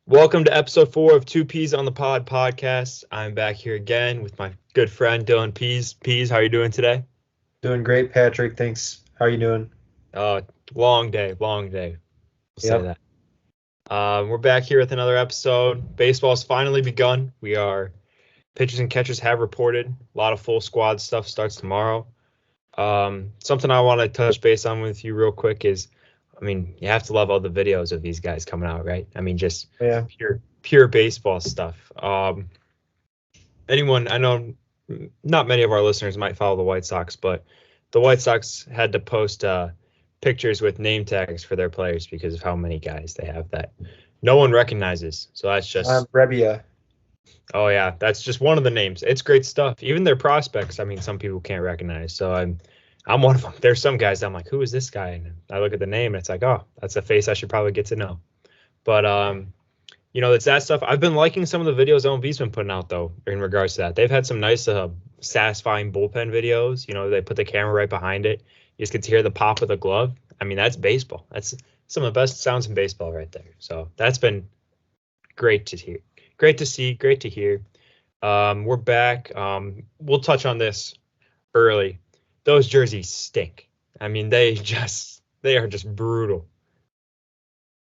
Welcome to episode 4 of Two Peas on the Pod podcast. I'm back here again with my good friend Dylan Pease. Pease, how are you doing today? Doing great, Patrick. Thanks. How are you doing? Long day. We'll say Yep. that. We're back here with another episode. Baseball's finally begun. Pitchers and catchers have reported. A lot of full squad stuff starts tomorrow. Something I want to touch base on with you real quick is, you have to love all the videos of these guys coming out, right? Just Yeah. pure baseball stuff. I know not many of our listeners might follow the White Sox, but the White Sox had to post pictures with name tags for their players because of how many guys they have that no one recognizes. So that's just Brebbia. Oh yeah, that's just one of the names. It's great stuff. Even their prospects, some people can't recognize. So I'm one of them. There's some guys I'm like, who is this guy? And I look at the name and it's like, oh, that's a face I should probably get to know. But it's that stuff. I've been liking some of the videos OMV's been putting out though in regards to that. They've had some nice satisfying bullpen videos. They put the camera right behind it. You just get to hear the pop of the glove. That's baseball. That's some of the best sounds in baseball right there. So that's been great to hear. Great to see, great to hear. We're back. We'll touch on this early. Those jerseys stink. They are just brutal.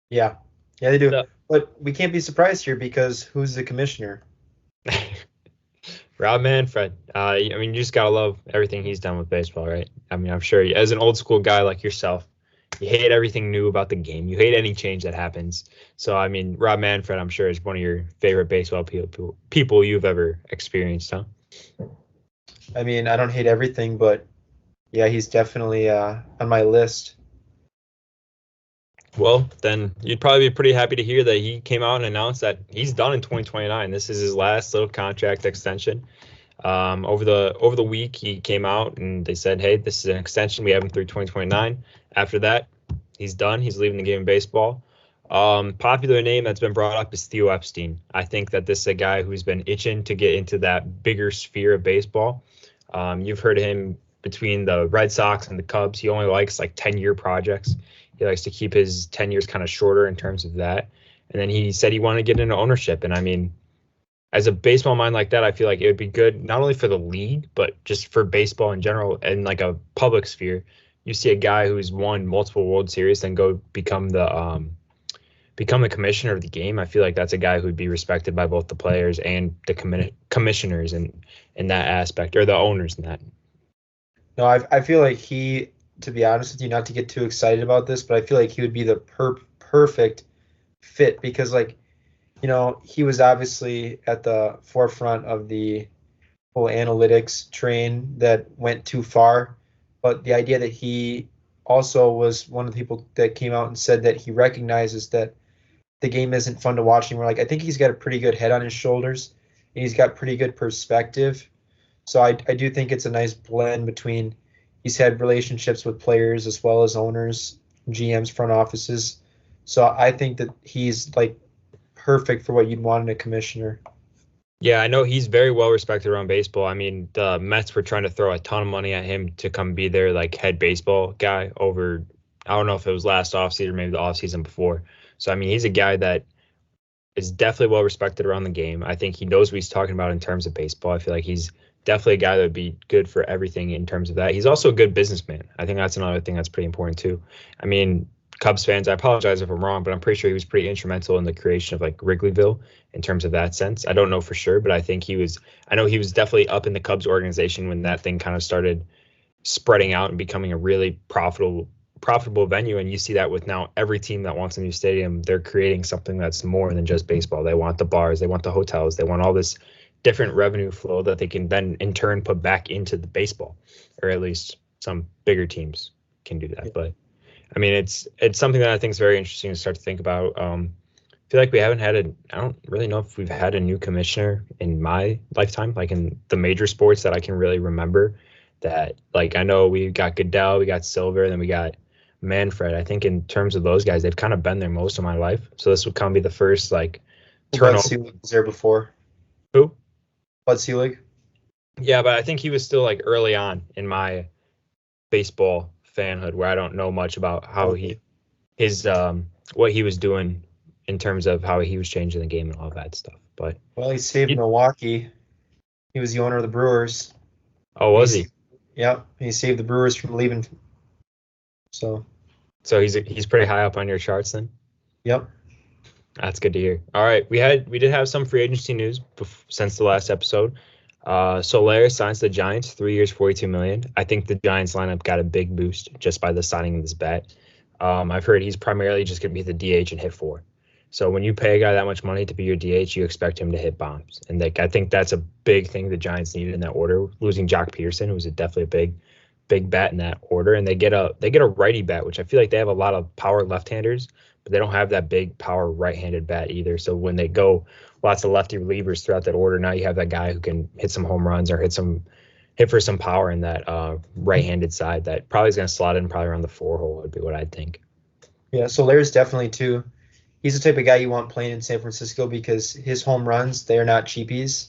Yeah, they do. But we can't be surprised here because who's the commissioner? Rob Manfred. You just gotta love everything he's done with baseball, right? I'm sure as an old school guy like yourself, you hate everything new about the game. You hate any change that happens. So, Rob Manfred, I'm sure, is one of your favorite baseball people you've ever experienced, huh? I don't hate everything, but yeah, he's definitely on my list. Well, then you'd probably be pretty happy to hear that he came out and announced that he's done in 2029. This is his last little contract extension. Over the week, he came out and they said, hey, this is an extension. We have him through 2029. After that, he's done. He's leaving the game of baseball. Popular name that's been brought up is Theo Epstein. I think that this is a guy who's been itching to get into that bigger sphere of baseball. You've heard of him between the Red Sox and the Cubs. He only likes like 10-year projects. He likes to keep his 10 years kind of shorter in terms of that. And then he said he wanted to get into ownership. And as a baseball mind like that, I feel like it would be good not only for the league, but just for baseball in general and like a public sphere. You see a guy who's won multiple World Series then go become the commissioner of the game. I feel like that's a guy who'd be respected by both the players and the commissioners in that aspect, or the owners in that. No, I feel like he, to be honest with you, not to get too excited about this, but I feel like he would be the perfect fit because, he was obviously at the forefront of the whole analytics train that went too far. But the idea that he also was one of the people that came out and said that he recognizes that the game isn't fun to watch anymore. I think he's got a pretty good head on his shoulders and he's got pretty good perspective. So I do think it's a nice blend between he's had relationships with players as well as owners, GMs, front offices. So I think that he's perfect for what you'd want in a commissioner. Yeah, I know he's very well respected around baseball. The Mets were trying to throw a ton of money at him to come be their head baseball guy over, I don't know if it was last offseason or maybe the offseason before. So, he's a guy that is definitely well respected around the game. I think he knows what he's talking about in terms of baseball. I feel like he's definitely a guy that would be good for everything in terms of that. He's also a good businessman. I think that's another thing that's pretty important too. Cubs fans, I apologize if I'm wrong, but I'm pretty sure he was pretty instrumental in the creation of Wrigleyville in terms of that sense. I don't know for sure, but I know he was definitely up in the Cubs organization when that thing kind of started spreading out and becoming a really profitable venue. And you see that with now every team that wants a new stadium, they're creating something that's more than just baseball. They want the bars, they want the hotels, they want all this different revenue flow that they can then in turn put back into the baseball, or at least some bigger teams can do that. Yeah. But it's something that I think is very interesting to start to think about. I feel like we haven't had I don't really know if we've had a new commissioner in my lifetime, in the major sports that I can really remember. That I know we got Goodell, we got Silver, and then we got Manfred. I think in terms of those guys, they've kind of been there most of my life. So this would kind of be the first turnover. Bud was there before. Who? Bud Selig. Yeah, but I think he was still early on in my baseball fanhood, where I don't know much about how what he was doing in terms of how he was changing the game and all that stuff. But Well, he saved Milwaukee. He was the owner of the Brewers. Oh, was he? Yep, he saved the Brewers from leaving. So he's pretty high up on your charts then. Yep. That's good to hear. All right, we did have some free agency news since the last episode. Soler signs the Giants, 3 years, $42 million. I think the Giants lineup got a big boost just by the signing of this bat. I've heard he's primarily just going to be the DH and hit 4. So when you pay a guy that much money to be your DH, you expect him to hit bombs. And I think that's a big thing the Giants needed in that order. Losing Jock Peterson, who was definitely a big bat in that order, and they get a righty bat, which I feel like they have a lot of power left-handers, but they don't have that big power right-handed bat either. So when they go lots of lefty relievers throughout that order, now you have that guy who can hit some home runs or hit for some power in that right-handed side that probably is going to slot in probably around the 4 hole would be what I'd think. Yeah, Soler's definitely too. He's the type of guy you want playing in San Francisco because his home runs, they are not cheapies.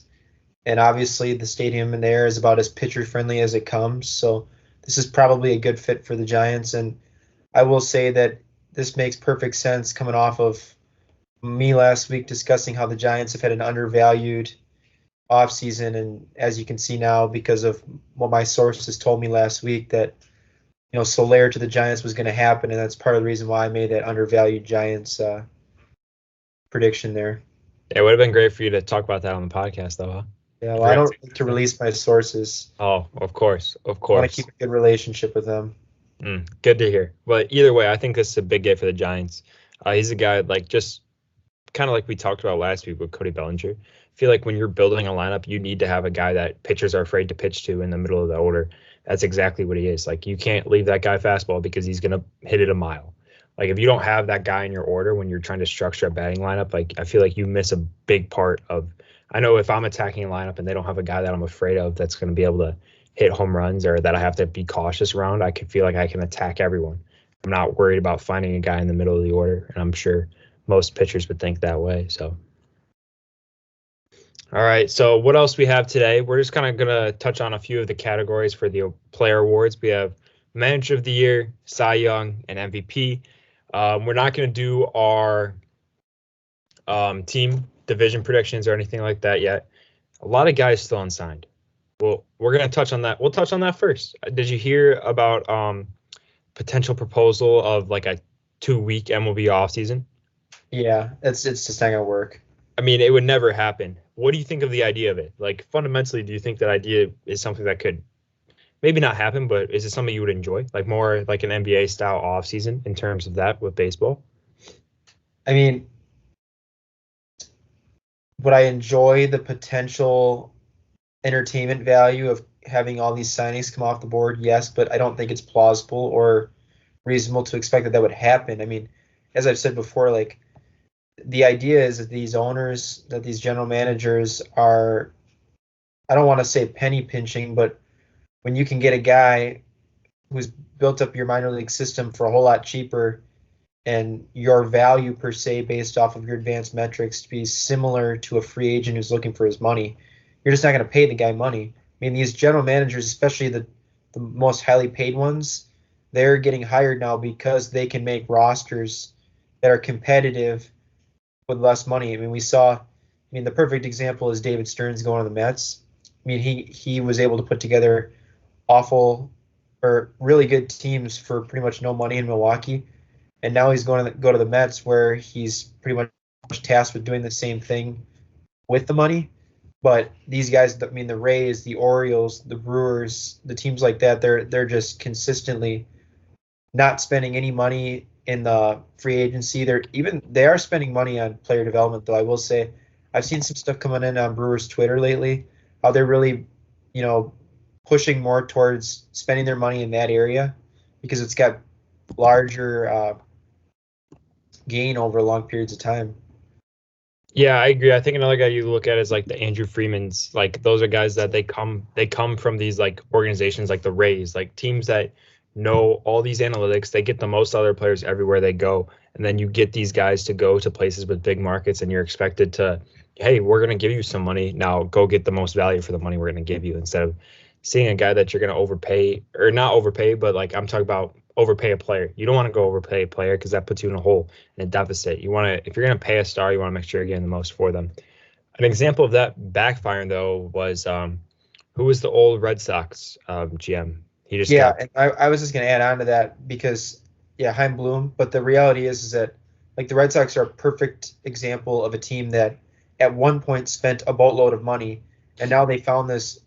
And obviously the stadium in there is about as pitcher friendly as it comes. So this is probably a good fit for the Giants. And I will say that this makes perfect sense coming off of me last week discussing how the Giants have had an undervalued offseason. And as you can see now, because of what my sources told me last week, that Soler to the Giants was going to happen. And that's part of the reason why I made that undervalued Giants prediction there. It would have been great for you to talk about that on the podcast, though, huh? Yeah, well, I don't like to release my sources. Oh, of course. I want to keep a good relationship with them. Good to hear. But either way, I think this is a big day for the Giants. He's a guy just kind of like we talked about last week with Cody Bellinger. I feel like when you're building a lineup, you need to have a guy that pitchers are afraid to pitch to in the middle of the order. That's exactly what he is. Like, you can't leave that guy fastball because he's going to hit it a mile. Like, if you don't have that guy in your order when you're trying to structure a batting lineup, like, I feel like you miss a big part of. I know if I'm attacking a lineup and they don't have a guy that I'm afraid of that's going to be able to hit home runs or that I have to be cautious around, I could feel like I can attack everyone. I'm not worried about finding a guy in the middle of the order, and I'm sure most pitchers would think that way. So, all right. So what else we have today? We're just kind of going to touch on a few of the categories for the player awards. We have Manager of the Year, Cy Young, and MVP. We're not going to do our team division predictions or anything like that yet. A lot of guys still unsigned. Well, we're going to touch on that. We'll touch on that first. Did you hear about potential proposal of like a 2-week MLB offseason? Yeah, it's just not going to work. I mean, it would never happen. What do you think of the idea of it? Like, fundamentally, do you think that idea is something that could maybe not happen, but is it something you would enjoy? Like more like an NBA style offseason in terms of that with baseball? I mean, would I enjoy the potential entertainment value of having all these signings come off the board? Yes, but I don't think it's plausible or reasonable to expect that would happen. I mean, as I've said before, like, the idea is that these owners, that these general managers are, I don't want to say penny pinching, but when you can get a guy who's built up your minor league system for a whole lot cheaper and your value per se based off of your advanced metrics to be similar to a free agent who's looking for his money, you're just not going to pay the guy money. I mean, these general managers, especially the most highly paid ones, they're getting hired now because they can make rosters that are competitive with less money. I mean, the perfect example is David Stearns going to the Mets. I mean, he was able to put together awful or really good teams for pretty much no money in Milwaukee, and now he's going to go to the Mets where he's pretty much tasked with doing the same thing with the money. But these guys, I mean, the Rays, the Orioles, the Brewers, the teams like that, they're just consistently not spending any money in the free agency. They are spending money on player development, though. I will say I've seen some stuff coming in on Brewers Twitter lately, how they're really, pushing more towards spending their money in that area because it's got larger gain over long periods of time. Yeah, I agree. I think another guy you look at is like the Andrew Freemans. Like, those are guys that they come from these like organizations like the Rays, like teams that know all these analytics. They get the most other players everywhere they go, and then you get these guys to go to places with big markets, and you're expected to, hey, we're going to give you some money now. Go get the most value for the money we're going to give you, instead of seeing a guy that you're going to overpay, or not overpay, but like I'm talking about overpay a player. You don't want to go overpay a player because that puts you in a hole, in a deficit. You want to, if you're going to pay a star, you want to make sure you're getting the most for them. An example of that backfiring though was who was the old Red Sox GM? He just and I was just going to add on to that because Chaim Bloom. But the reality is that like the Red Sox are a perfect example of a team that at one point spent a boatload of money, and now they found this.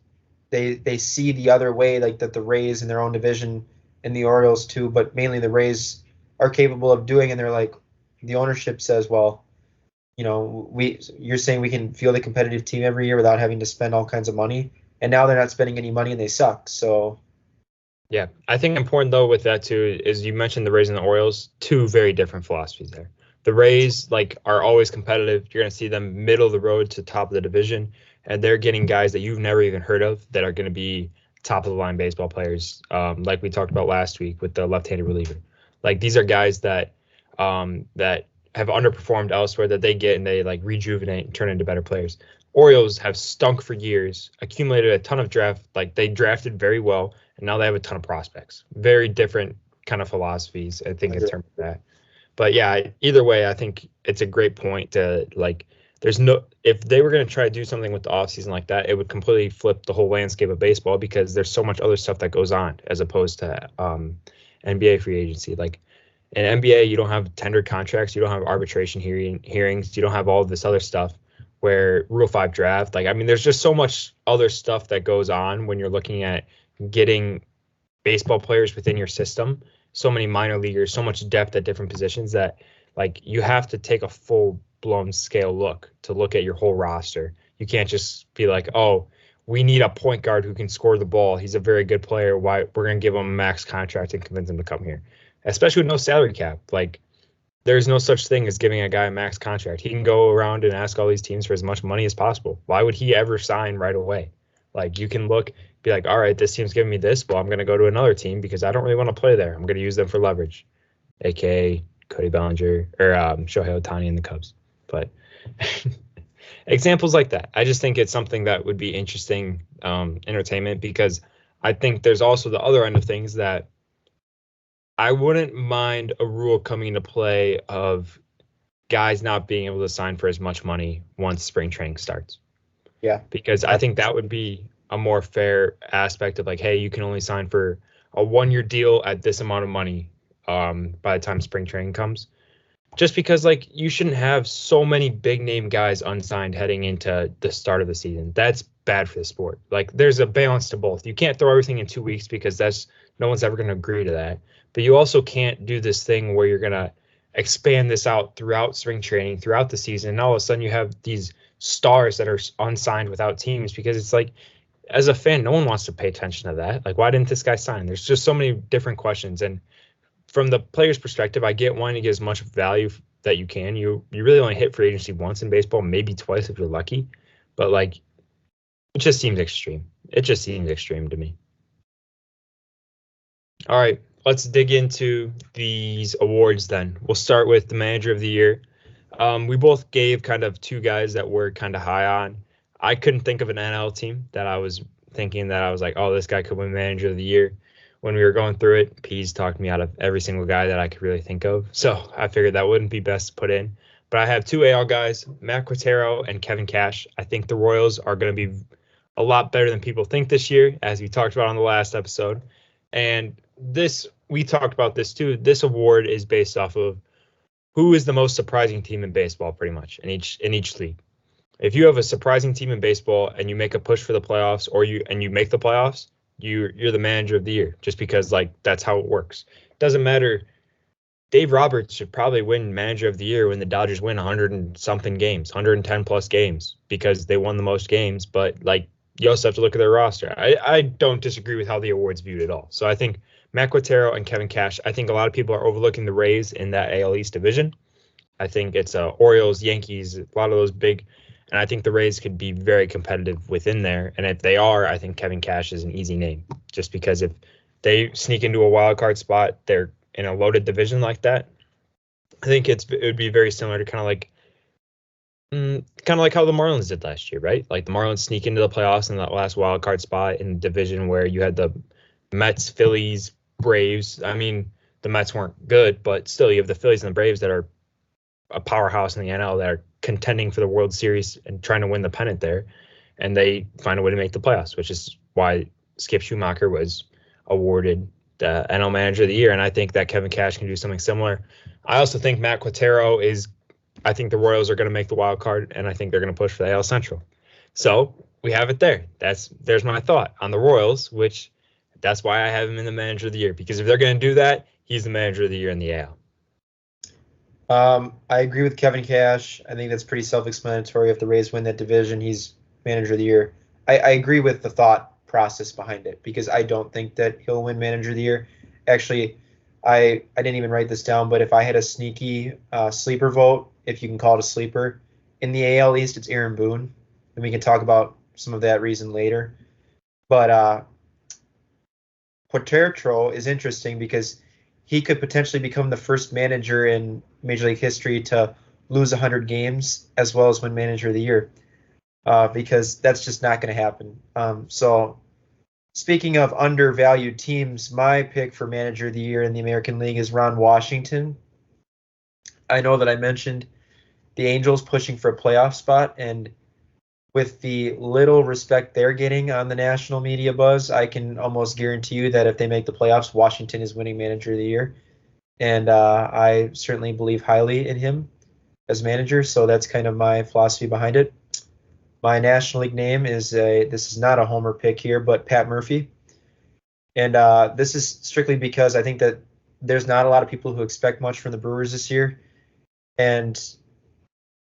They see the other way, like that the Rays in their own division and the Orioles too, but mainly the Rays are capable of doing, and they're like the ownership says, well, you're saying we can field a competitive team every year without having to spend all kinds of money, and now they're not spending any money and they suck. So yeah, I think important though with that too is you mentioned the Rays and the Orioles, two very different philosophies there. The Rays like are always competitive. You're going to see them middle of the road to top of the division, and they're getting guys that you've never even heard of that are going to be top of the line baseball players, like we talked about last week with the left-handed reliever. Like these are guys that that have underperformed elsewhere that they get and they like rejuvenate and turn into better players. Orioles have stunk for years, accumulated a ton of draft, like they drafted very well, and now they have a ton of prospects. Very different kind of philosophies, I think, in terms of that. But yeah, either way, I think it's a great point to like, there's no, if they were going to try to do something with the offseason like that, it would completely flip the whole landscape of baseball because there's so much other stuff that goes on as opposed to NBA free agency. Like in NBA, you don't have tender contracts, you don't have arbitration hearings, you don't have all of this other stuff where Rule 5 draft. Like, I mean, there's just so much other stuff that goes on when you're looking at getting baseball players within your system. So many minor leaguers, so much depth at different positions that like you have to take a full blown scale look to look at your whole roster. You can't just be like, oh, we need a point guard who can score the ball. He's a very good player. Why we're going to give him a max contract and convince him to come here, especially with no salary cap. Like there's no such thing as giving a guy a max contract. He can go around and ask all these teams for as much money as possible. Why would he ever sign right away? Like you can look, be like, all right, this team's giving me this. Well, I'm going to go to another team because I don't really want to play there. I'm going to use them for leverage, aka Cody Bellinger or Shohei Ohtani in the Cubs. But examples like that, I just think it's something that would be interesting entertainment because I think there's also the other end of things that I wouldn't mind a rule coming into play of guys not being able to sign for as much money once spring training starts. Yeah, because I think that would be a more fair aspect of like, hey, you can only sign for a 1-year deal at this amount of money by the time spring training comes. Just because like you shouldn't have so many big name guys unsigned heading into the start of the season. That's bad for the sport. Like there's a balance to both. You can't throw everything in 2 weeks because that's no one's ever going to agree to that. But you also can't do this thing where you're going to expand this out throughout spring training, throughout the season. And all of a sudden you have these stars that are unsigned without teams because it's like, as a fan, no one wants to pay attention to that. Like, why didn't this guy sign? There's just so many different questions. And from the player's perspective, I get wanting to get as much value that you can. You really only hit free agency once in baseball, maybe twice if you're lucky. But like, it just seems extreme. It just seems extreme to me. All right, let's dig into these awards then. We'll start with the manager of the year. We both gave kind of two guys that we're kind of high on. I couldn't think of an NL team that I was thinking that I was like, oh, this guy could win manager of the year. When we were going through it, Pease talked me out of every single guy that I could really think of. So I figured that wouldn't be best to put in. But I have two AL guys, Matt Quintero and Kevin Cash. I think the Royals are going to be a lot better than people think this year, as we talked about on the last episode. And this, we talked about this too. This award is based off of who is the most surprising team in baseball, pretty much in each league. If you have a surprising team in baseball and you make a push for the playoffs, or you make the playoffs, you're the manager of the year, just because like that's how it works. Doesn't matter. Dave Roberts should probably win manager of the year when the Dodgers win 100 and something games, 110 plus games, because they won the most games. But like, you also have to look at their roster. I don't disagree with how the award's viewed at all. So I think Matt Quintero and Kevin Cash, I think a lot of people are overlooking the Rays in that AL East division. I think it's Orioles, Yankees, a lot of those big. And I think the Rays could be very competitive within there. And if they are, I think Kevin Cash is an easy name. Just because if they sneak into a wild card spot, they're in a loaded division like that. I think it would be very similar to kind of like how the Marlins did last year, right? Like the Marlins sneak into the playoffs in that last wild card spot in the division where you had the Mets, Phillies, Braves. I mean, the Mets weren't good, but still you have the Phillies and the Braves that are a powerhouse in the NL that are contending for the World Series and trying to win the pennant there, and they find a way to make the playoffs, which is why Skip Schumacher was awarded the NL Manager of the Year, and I think that Kevin Cash can do something similar. I also think Matt Quintero I think the Royals are going to make the wild card, and I think they're going to push for the AL Central. So we have it there. There's my thought on the Royals, which that's why I have him in the Manager of the Year, because if they're going to do that, he's the Manager of the Year in the AL. I agree with Kevin Cash. I think that's pretty self-explanatory. If the Rays win that division, he's Manager of the Year. I agree with the thought process behind it, because I don't think that he'll win Manager of the Year. Actually, I didn't even write this down, but if I had a sneaky sleeper vote, if you can call it a sleeper, in the AL East, it's Aaron Boone, and we can talk about some of that reason later. But Quintero is interesting because he could potentially become the first manager in Major League history to lose 100 games as well as win Manager of the Year, because that's just not going to happen. So speaking of undervalued teams, my pick for Manager of the Year in the American League is Ron Washington. I know that I mentioned the Angels pushing for a playoff spot, and with the little respect they're getting on the national media buzz, I can almost guarantee you that if they make the playoffs, Washington is winning Manager of the Year. And I certainly believe highly in him as manager, so that's kind of my philosophy behind it. My National League name this is not a homer pick here, but Pat Murphy. And this is strictly because I think that there's not a lot of people who expect much from the Brewers this year. And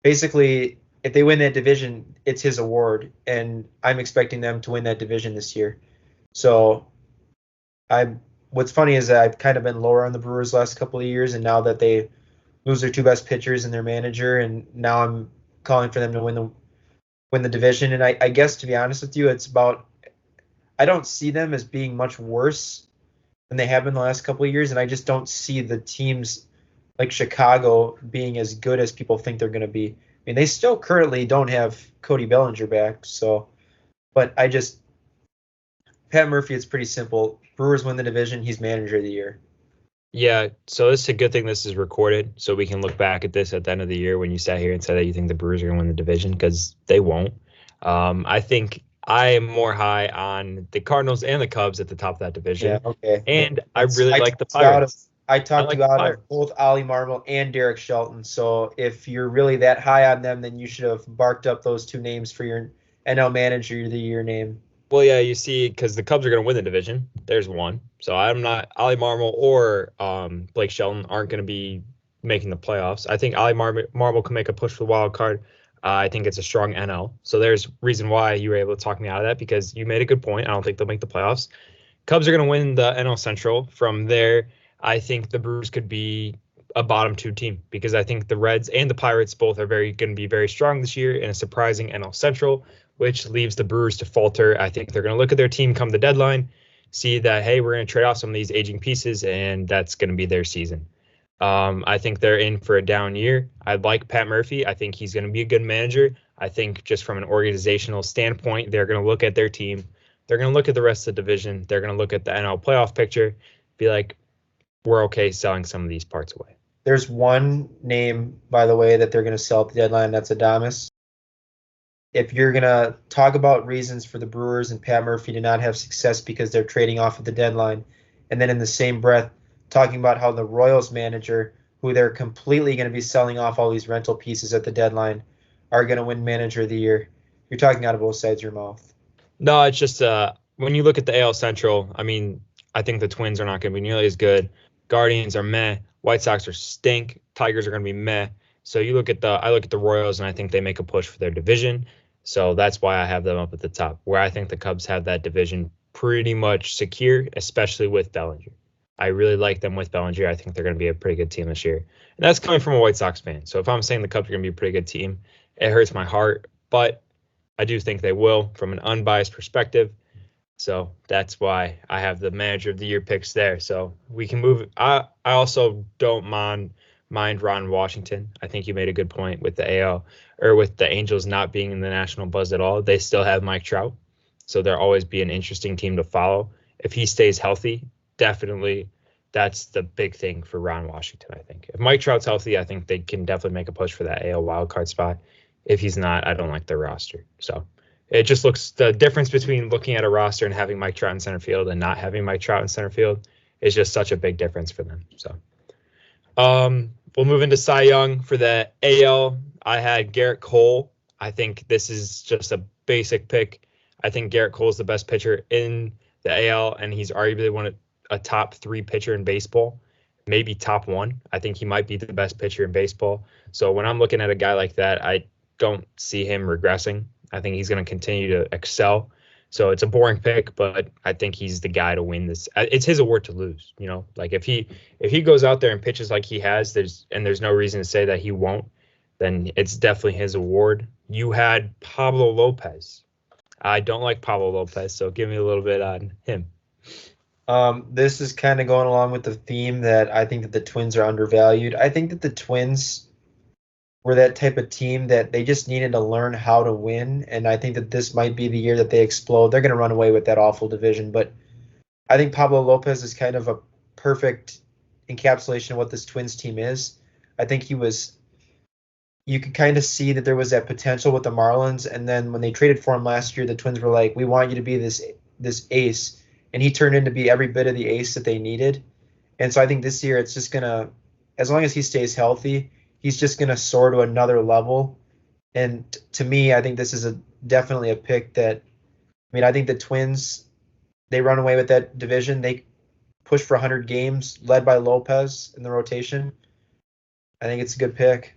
basically, if they win that division, it's his award, and I'm expecting them to win that division this year. So what's funny is that I've kind of been lower on the Brewers last couple of years, and now that they lose their two best pitchers and their manager, and now I'm calling for them to win the division. And I guess, to be honest with you, I don't see them as being much worse than they have been the last couple of years, and I just don't see the teams like Chicago being as good as people think they're going to be. I mean, they still currently don't have Cody Bellinger back, but Pat Murphy, it's pretty simple. Brewers win the division, he's Manager of the Year. Yeah, so it's a good thing this is recorded, so we can look back at this at the end of the year when you sat here and said that you think the Brewers are going to win the division, because they won't. I think I am more high on the Cardinals and the Cubs at the top of that division. Yeah, okay. And I really like the Pirates. I talked you out of both Ollie Marmol and Derek Shelton. So if you're really that high on them, then you should have barked up those two names for your NL Manager of the Year name. Well, yeah, you see, because the Cubs are going to win the division. There's one. So I'm not Ollie Marmol or Blake Shelton aren't going to be making the playoffs. I think Ollie Marmol can make a push for the wild card. I think it's a strong NL. So there's reason why you were able to talk me out of that, because you made a good point. I don't think they'll make the playoffs. Cubs are going to win the NL Central. From there, I think the Brewers could be a bottom two team, because I think the Reds and the Pirates both are going to be very strong this year in a surprising NL Central, which leaves the Brewers to falter. I think they're going to look at their team come the deadline, see that, hey, we're going to trade off some of these aging pieces, and that's going to be their season. I think they're in for a down year. I like Pat Murphy. I think he's going to be a good manager. I think just from an organizational standpoint, they're going to look at their team. They're going to look at the rest of the division. They're going to look at the NL playoff picture, be like, we're okay selling some of these parts away. There's one name, by the way, that they're going to sell at the deadline. That's Adames. If you're going to talk about reasons for the Brewers and Pat Murphy to not have success because they're trading off at the deadline, and then in the same breath talking about how the Royals manager, who they're completely going to be selling off all these rental pieces at the deadline, are going to win Manager of the Year, you're talking out of both sides of your mouth. No, it's just when you look at the AL Central, I mean, I think the Twins are not going to be nearly as good. Guardians are meh. White Sox are stink. Tigers are going to be meh. So I look at the Royals, and I think they make a push for their division. So that's why I have them up at the top, where I think the Cubs have that division pretty much secure, especially with Bellinger. I really like them with Bellinger. I think they're going to be a pretty good team this year. And that's coming from a White Sox fan. So if I'm saying the Cubs are going to be a pretty good team, it hurts my heart. But I do think they will from an unbiased perspective. So that's why I have the Manager of the Year picks there. So we can move. I also don't mind Ron Washington. I think you made a good point with the AL or with the Angels not being in the national buzz at all. They still have Mike Trout. So they'll always be an interesting team to follow. If he stays healthy, definitely that's the big thing for Ron Washington, I think. If Mike Trout's healthy, I think they can definitely make a push for that AL wildcard spot. If he's not, I don't like their roster. So it just looks, the difference between looking at a roster and having Mike Trout in center field and not having Mike Trout in center field is just such a big difference for them. So we'll move into Cy Young. For the AL, I had Garrett Cole. I think this is just a basic pick. I think Garrett Cole is the best pitcher in the AL, and he's arguably a top 3 pitcher in baseball, maybe top 1. I think he might be the best pitcher in baseball. So when I'm looking at a guy like that, I don't see him regressing. I think he's going to continue to excel. So it's a boring pick, but I think he's the guy to win this. It's his award to lose, you know. Like if he goes out there and pitches like he has, there's no reason to say that he won't, then it's definitely his award. You had Pablo Lopez. I don't like Pablo Lopez, so give me a little bit on him. This is kind of going along with the theme that I think that the Twins are undervalued. I think that the Twins were that type of team that they just needed to learn how to win, and I think that this might be the year that they explode. They're going to run away with that awful division, but I think Pablo Lopez is kind of a perfect encapsulation of what this Twins team is. I think you could kind of see that there was that potential with the Marlins, and then when they traded for him last year, the Twins were like, we want you to be this ace, and he turned into be every bit of the ace that they needed. And so I think this year it's just going to, as long as he stays healthy, he's just going to soar to another level. And to me, I think this is definitely a pick that, I mean, I think the Twins, they run away with that division. They push for 100 games, led by Lopez in the rotation. I think it's a good pick.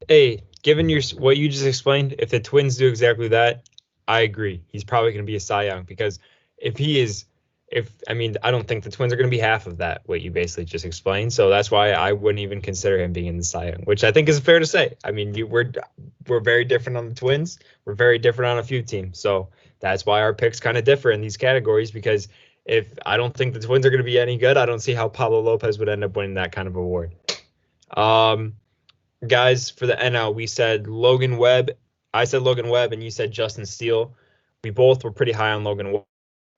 Hey, given what you just explained, if the Twins do exactly that, I agree. He's probably going to be a Cy Young, because I don't think the Twins are going to be half of that, what you basically just explained. So that's why I wouldn't even consider him being in the Cy Young, which I think is fair to say. I mean, we're very different on the Twins. We're very different on a few teams. So that's why our picks kind of differ in these categories, because if I don't think the Twins are going to be any good, I don't see how Pablo Lopez would end up winning that kind of award. Guys, for the NL, we said Logan Webb. I said Logan Webb, and you said Justin Steele. We both were pretty high on Logan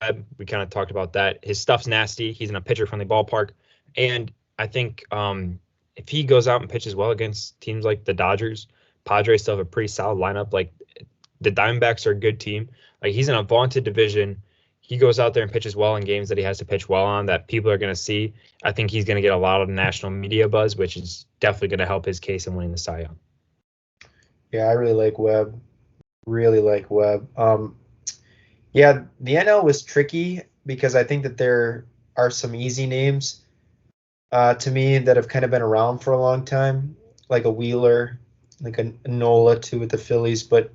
Webb. We kind of talked about that. His stuff's nasty. He's in a pitcher-friendly ballpark. And I think if he goes out and pitches well against teams like the Dodgers, Padres still have a pretty solid lineup. Like, the Diamondbacks are a good team. Like, he's in a vaunted division. He goes out there and pitches well in games that he has to pitch well on that people are going to see. I think he's going to get a lot of national media buzz, which is definitely going to help his case in winning the Cy Young. Yeah, I really like Webb. Really like Webb. Yeah, the NL was tricky because I think that there are some easy names to me that have kind of been around for a long time, like a Wheeler, like a Nola too with the Phillies. But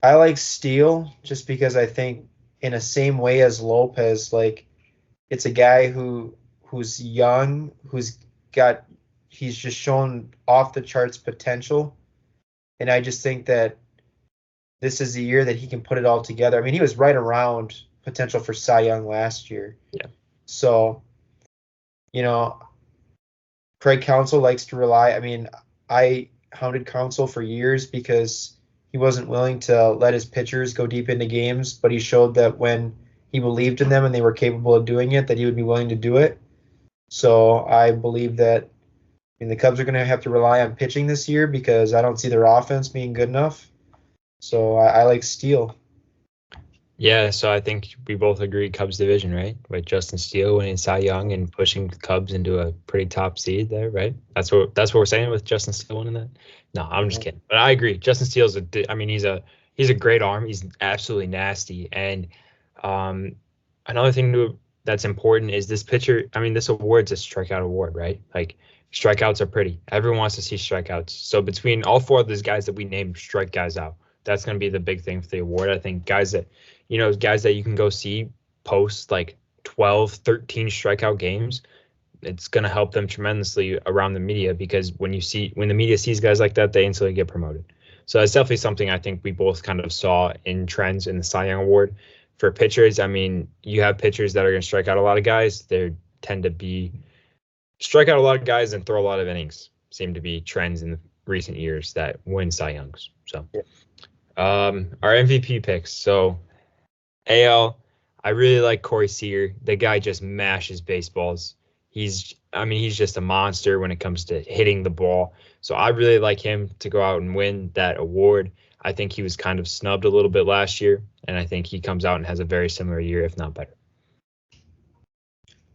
I like Steele just because I think in the same way as Lopez, like it's a guy who's young, he's just shown off the charts potential. And I just think that this is the year that he can put it all together. I mean, he was right around potential for Cy Young last year. Yeah. So, Craig Counsell likes to rely. I mean, I hounded Counsell for years because he wasn't willing to let his pitchers go deep into games, but he showed that when he believed in them and they were capable of doing it, that he would be willing to do it. So I believe that the Cubs are going to have to rely on pitching this year because I don't see their offense being good enough. So I like Steele. Yeah, so I think we both agree Cubs division, right? With Justin Steele winning Cy Young and pushing the Cubs into a pretty top seed there, right? That's what we're saying with Justin Steele winning that. No, I'm just kidding. But I agree. Justin Steele's he's a great arm. He's absolutely nasty. And another thing that's important is this pitcher. I mean, this award's a strikeout award, right? Like, strikeouts are pretty. Everyone wants to see strikeouts. So between all 4 of these guys that we named strike guys out, that's going to be the big thing for the award. I think guys that you can go see post like 12, 13 strikeout games, it's going to help them tremendously around the media, because when the media sees guys like that, they instantly get promoted. So that's definitely something I think we both kind of saw in trends in the Cy Young Award. For pitchers, I mean, you have pitchers that are going to strike out a lot of guys. They tend to be strike out a lot of guys and throw a lot of innings. Seem to be trends in the recent years that win Cy Youngs. So, our MVP picks. So, AL, I really like Corey Seager. The guy just mashes baseballs. He's just a monster when it comes to hitting the ball. So I really like him to go out and win that award. I think he was kind of snubbed a little bit last year, and I think he comes out and has a very similar year, if not better.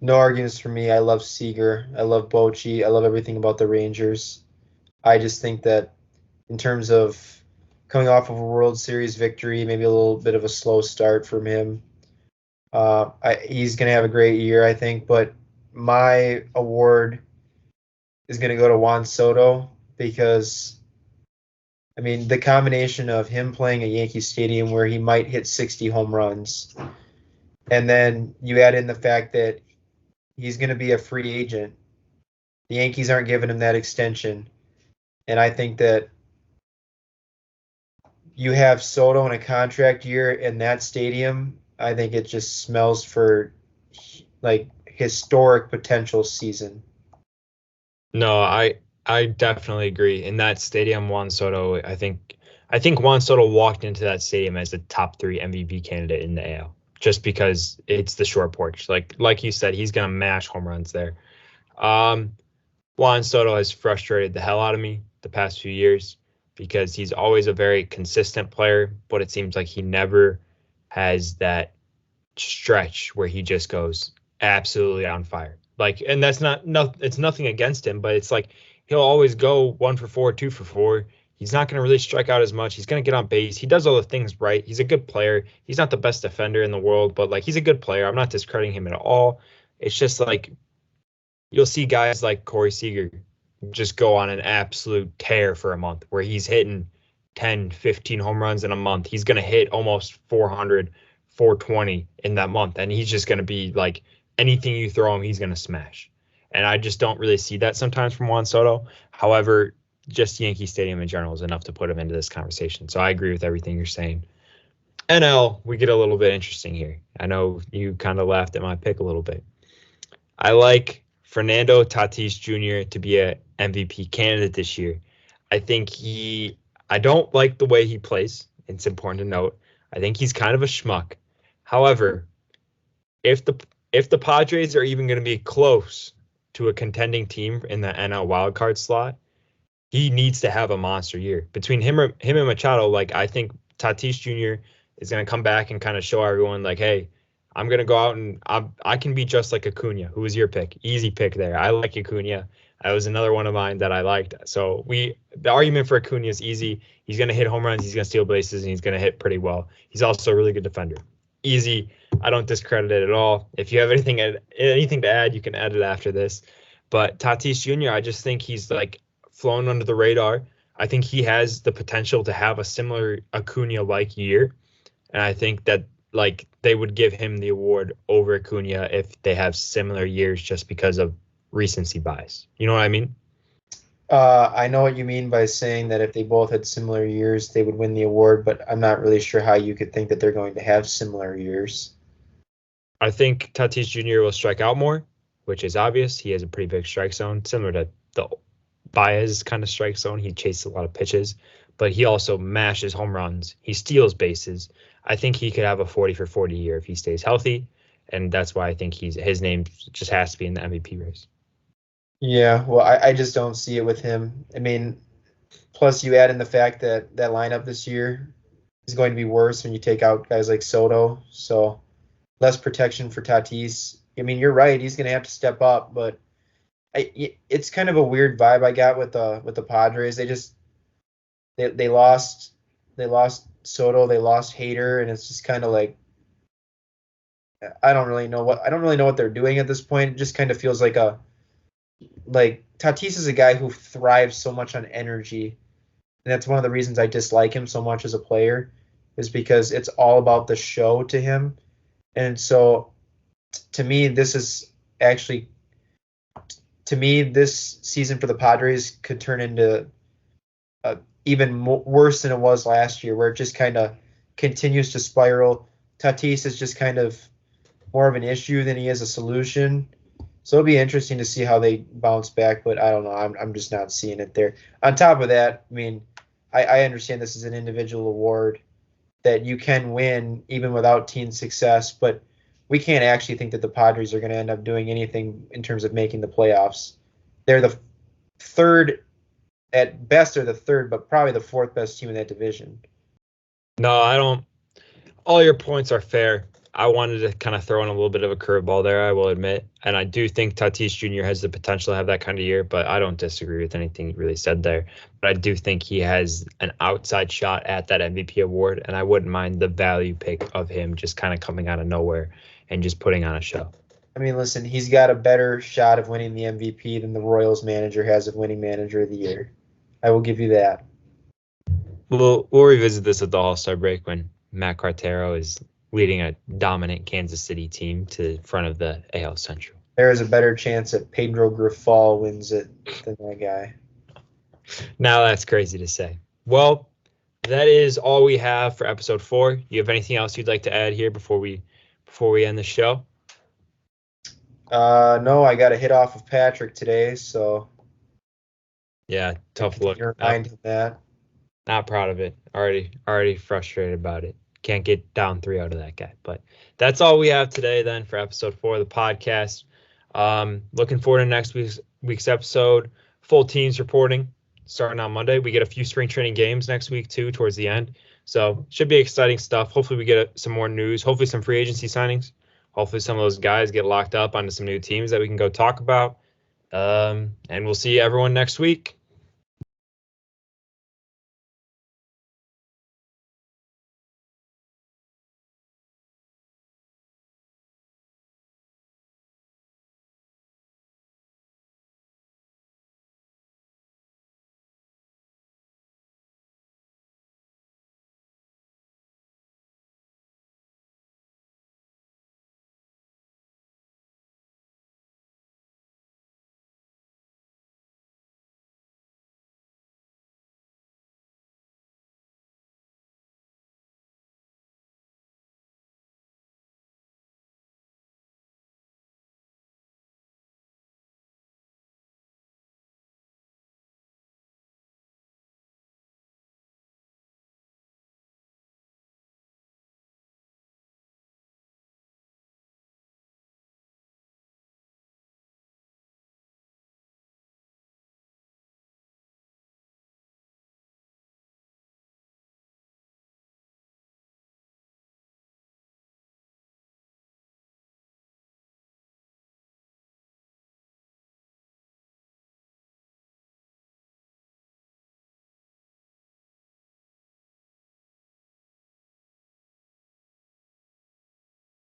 No arguments for me. I love Seager. I love Bochy. I love everything about the Rangers. I just think that in terms of coming off of a World Series victory, maybe a little bit of a slow start from him. He's going to have a great year, I think, but my award is going to go to Juan Soto because, I mean, the combination of him playing at Yankee Stadium where he might hit 60 home runs, and then you add in the fact that he's going to be a free agent. The Yankees aren't giving him that extension. And I think that you have Soto in a contract year in that stadium. I think it just smells for like historic potential season. No, I definitely agree. In that stadium, Juan Soto, I think Juan Soto walked into that stadium as a top 3 MVP candidate in the AL, just because it's the short porch. Like you said, he's gonna mash home runs there. Um, Juan Soto has frustrated the hell out of me the past few years because he's always a very consistent player, but it seems like he never has that stretch where he just goes absolutely on fire. Like, and that's not no, it's nothing against him, but it's like he'll always go 1 for 4, 2 for 4. He's not going to really strike out as much. He's going to get on base. He does all the things right. He's a good player. He's not the best defender in the world, but like he's a good player. I'm not discrediting him at all. It's just like you'll see guys like Corey Seager just go on an absolute tear for a month where he's hitting 10, 15 home runs in a month. He's going to hit almost 400, 420 in that month. And he's just going to be like anything you throw him, he's going to smash. And I just don't really see that sometimes from Juan Soto. However, just Yankee Stadium in general is enough to put him into this conversation. So I agree with everything you're saying. NL, we get a little bit interesting here. I know you kind of laughed at my pick a little bit. I like Fernando Tatis Jr. to be a MVP candidate this year. I think I don't like the way he plays. It's important to note. I think he's kind of a schmuck. However, if the Padres are even going to be close to a contending team in the NL wildcard slot, he needs to have a monster year. Between him and Machado, like I think Tatis Jr. is going to come back and kind of show everyone like, hey, I'm gonna go out and I can be just like Acuna. Who was your pick? Easy pick there. I like Acuna. That was another one of mine that I liked. So the argument for Acuna is easy. He's gonna hit home runs. He's gonna steal bases, and he's gonna hit pretty well. He's also a really good defender. Easy. I don't discredit it at all. If you have anything to add, you can add it after this. But Tatis Jr., I just think he's like flown under the radar. I think he has the potential to have a similar Acuna-like year, and I think that like they would give him the award over Acuna if they have similar years just because of recency bias. You know what I mean? I know what you mean by saying that if they both had similar years, they would win the award, but I'm not really sure how you could think that they're going to have similar years. I think Tatis Jr. will strike out more, which is obvious. He has a pretty big strike zone, similar to the Baez kind of strike zone. He chases a lot of pitches, but he also mashes home runs. He steals bases. I think he could have a 40 for 40 year if he stays healthy, and that's why I think his name just has to be in the MVP race. Yeah, well, I just don't see it with him. I mean, plus you add in the fact that that lineup this year is going to be worse when you take out guys like Soto, so less protection for Tatis. I mean, you're right; he's going to have to step up, but it's kind of a weird vibe I got with the Padres. They lost Soto, they lost Hader, and it's just kind of like I don't really know what they're doing at this point. It just kind of feels like Tatis is a guy who thrives so much on energy, and that's one of the reasons I dislike him so much as a player, is because it's all about the show to him. And so to me, this season for the Padres could turn into even worse than it was last year, where it just kind of continues to spiral. Tatis is just kind of more of an issue than he is a solution. So it'll be interesting to see how they bounce back, but I don't know. I'm just not seeing it there. On top of that, I mean, I understand this is an individual award that you can win even without team success, but we can't actually think that the Padres are going to end up doing anything in terms of making the playoffs. They're the third, at best, or the third, but probably the fourth best team in that division. No, I don't. All your points are fair. I wanted to kind of throw in a little bit of a curveball there, I will admit. And I do think Tatis Jr. has the potential to have that kind of year, but I don't disagree with anything you really said there. But I do think he has an outside shot at that MVP award, and I wouldn't mind the value pick of him just kind of coming out of nowhere and just putting on a show. I mean, listen, he's got a better shot of winning the MVP than the Royals manager has of winning Manager of the Year. I will give you that. We'll revisit this at the All-Star break when Matt Cartero is leading a dominant Kansas City team to front of the AL Central. There is a better chance that Pedro Grifol wins it than that guy. Now that's crazy to say. Well, that is all we have for episode 4. You have anything else you'd like to add here before we end the show? No, I got a hit off of Patrick today, so yeah, tough look. Remind him that. Not proud of it. Already frustrated about it. Can't get down 3 out of that guy. But that's all we have today then for episode 4 of the podcast. Looking forward to next week's episode. Full teams reporting starting on Monday. We get a few spring training games next week too towards the end. So should be exciting stuff. Hopefully we get some more news. Hopefully some free agency signings. Hopefully some of those guys get locked up onto some new teams that we can go talk about. And we'll see everyone next week.